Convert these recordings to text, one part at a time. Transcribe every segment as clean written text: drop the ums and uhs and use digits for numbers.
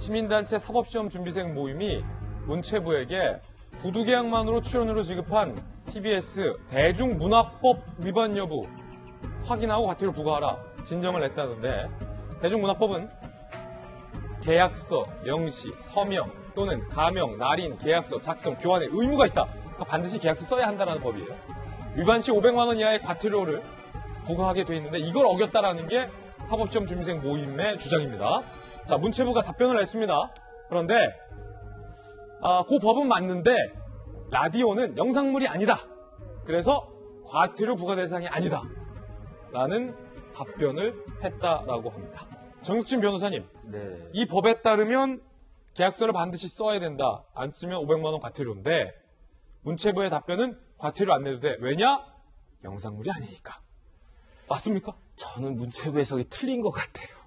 시민단체 사법시험준비생 모임이 문체부에게 구두계약만으로 출연료로 지급한 TBS 대중문화법 위반 여부 확인하고 과태료 부과하라 진정을 냈다는데, 대중문화법은 계약서, 명시, 서명 또는 가명, 날인, 계약서 작성, 교환에 의무가 있다. 그러니까 반드시 계약서 써야 한다는 법이에요. 위반 시 500만 원 이하의 과태료를 부과하게 돼 있는데 이걸 어겼다라는 게 사법시험 준비생 모임의 주장입니다. 자, 문체부가 답변을 냈습니다. 그런데 그 법은 맞는데 라디오는 영상물이 아니다. 그래서 과태료 부과 대상이 아니다. 라는 답변을 했다라고 합니다. 정육진 변호사님, 네. 이 법에 따르면 계약서를 반드시 써야 된다. 안 쓰면 500만 원 과태료인데 문체부의 답변은 과태료 안 내도 돼. 왜냐? 영상물이 아니니까. 맞습니까? 저는 문체부 해석이 틀린 것 같아요.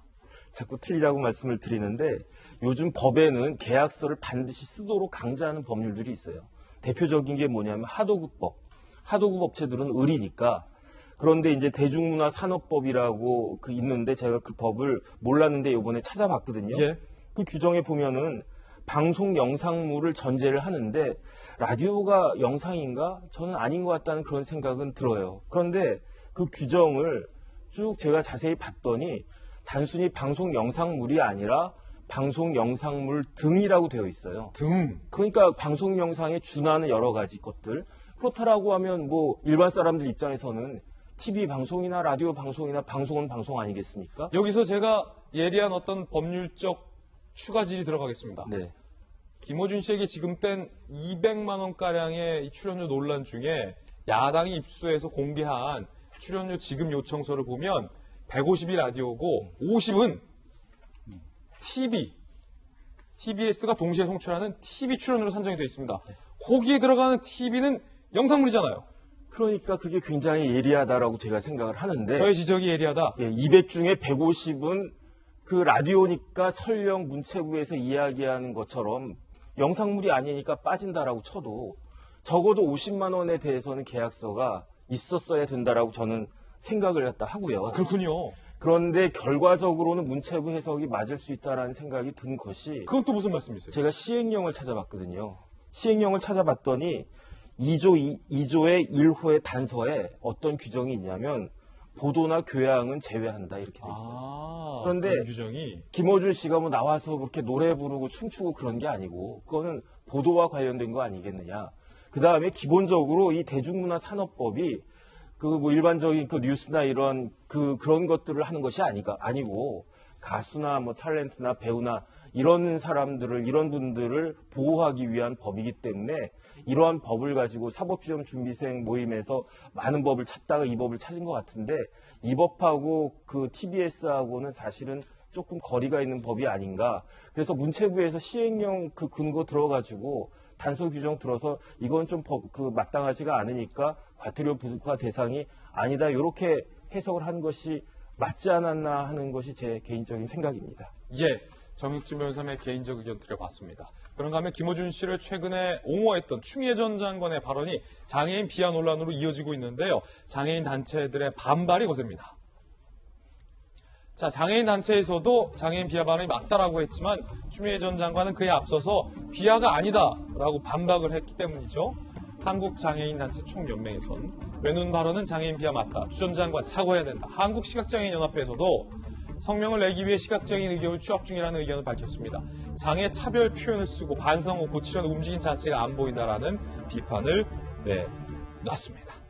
자꾸 틀리다고 말씀을 드리는데 요즘 법에는 계약서를 반드시 쓰도록 강제하는 법률들이 있어요. 대표적인 게 뭐냐면 하도급법. 하도급 업체들은 을이니까. 그런데 이제 대중문화산업법이라고 있는데 제가 그 법을 몰랐는데 이번에 찾아봤거든요. 예. 그 규정에 보면은 방송 영상물을 전제를 하는데 라디오가 영상인가? 저는 아닌 것 같다는 그런 생각은 들어요. 그런데 그 규정을 쭉 제가 자세히 봤더니 단순히 방송 영상물이 아니라 방송 영상물 등이라고 되어 있어요. 등. 그러니까 방송 영상에 준하는 여러 가지 것들. 그렇다라고 하면 뭐 일반 사람들 입장에서는 TV 방송이나 라디오 방송이나 방송은 방송 아니겠습니까? 여기서 제가 예리한 어떤 법률적 추가질이 들어가겠습니다. 네. 김어준 씨에게 지급된 200만 원가량의 이 출연료 논란 중에 야당이 입수해서 공개한 출연료 지급 요청서를 보면 150이 라디오고 50은 TBS가 동시에 송출하는 TV 출연료로 산정이 되어 있습니다. 거기에 들어가는 TV는 영상물이잖아요. 그러니까 그게 굉장히 예리하다라고 제가 생각을 하는데 저의 지적이 예리하다. 200 중에 150은 그 라디오니까 설령 문체부에서 이야기하는 것처럼 영상물이 아니니까 빠진다라고 쳐도 적어도 50만 원에 대해서는 계약서가 있었어야 된다라고 저는 생각을 갖다 하고요. 그렇군요. 그런데 결과적으로는 문체부 해석이 맞을 수 있다라는 생각이 든 것이 그건 또 무슨 말씀이세요? 제가 시행령을 찾아봤거든요. 시행령을 찾아봤더니 2조의 1호의 단서에 어떤 규정이 있냐면 보도나 교양은 제외한다 이렇게 돼 있어요. 그런데 그런 규정이 김어준 씨가 뭐 나와서 그렇게 노래 부르고 춤추고 그런 게 아니고 그거는 보도와 관련된 거 아니겠느냐. 그 다음에 기본적으로 이 대중문화산업법이 그 뭐 일반적인 그 뉴스나 이런 그런 것들을 하는 것이 아니고 가수나 뭐 탤런트나 배우나 이런 사람들을 이런 분들을 보호하기 위한 법이기 때문에 이러한 법을 가지고 사법시험 준비생 모임에서 많은 법을 찾다가 이 법을 찾은 것 같은데 이 법하고 그 TBS하고는 사실은 조금 거리가 있는 법이 아닌가. 그래서 문체부에서 시행령 그 근거 들어가지고 단서 규정 들어서 이건 좀 마땅하지가 않으니까 과태료 부과 대상이 아니다. 이렇게 해석을 한 것이 맞지 않았나 하는 것이 제 개인적인 생각입니다. 예, 정육진 변호사의 개인적 의견 드려봤습니다. 그런가 하면 김어준 씨를 최근에 옹호했던 추미애 전 장관의 발언이 장애인 비하 논란으로 이어지고 있는데요. 장애인 단체들의 반발이 거셉니다. 자, 장애인 단체에서도 장애인 비하 발언이 맞다라고 했지만 추미애 전 장관은 그에 앞서서 비하가 아니다라고 반박을 했기 때문이죠. 한국장애인단체 총연맹에선 외눈 발언은 장애인 비하 맞다. 추 전 장관 사과해야 된다. 한국시각장애인연합회에서도 성명을 내기 위해 시각장애인 의견을 취합 중이라는 의견을 밝혔습니다. 장애 차별 표현을 쓰고 반성하고 고치려는 움직임 자체가 안 보인다라는 비판을 내놨습니다.